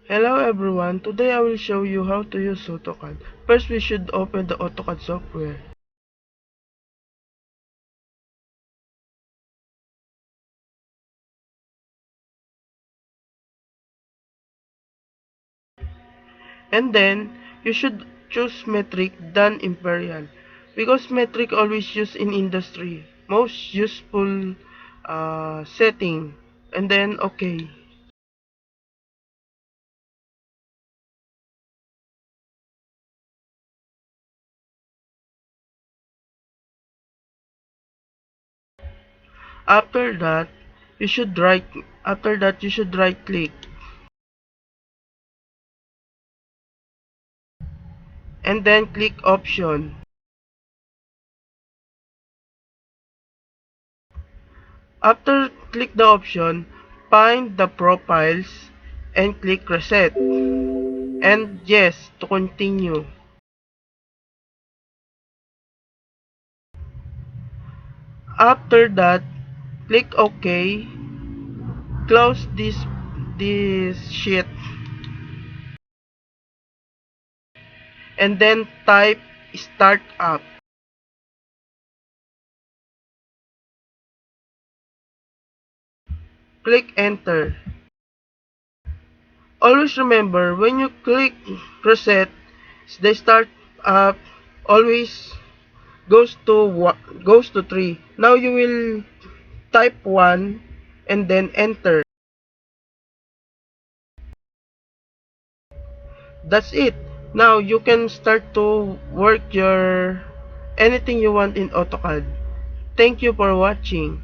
Hello everyone, today I will show you how to use AutoCAD. First we should open the AutoCAD software. And then you should choose metric than imperial. Because metric always used in industry. Most useful setting. And then okay. After that you should right click and then click option. After click the option, find the profiles and click reset. And yes to continue. After that, click OK. Close this sheet and then type start up. Click enter. Always remember when you click reset, the start up always goes to 3. Now you will type 1 and then enter. That's it. Now you can start to work your anything you want in AutoCAD. Thank you for watching.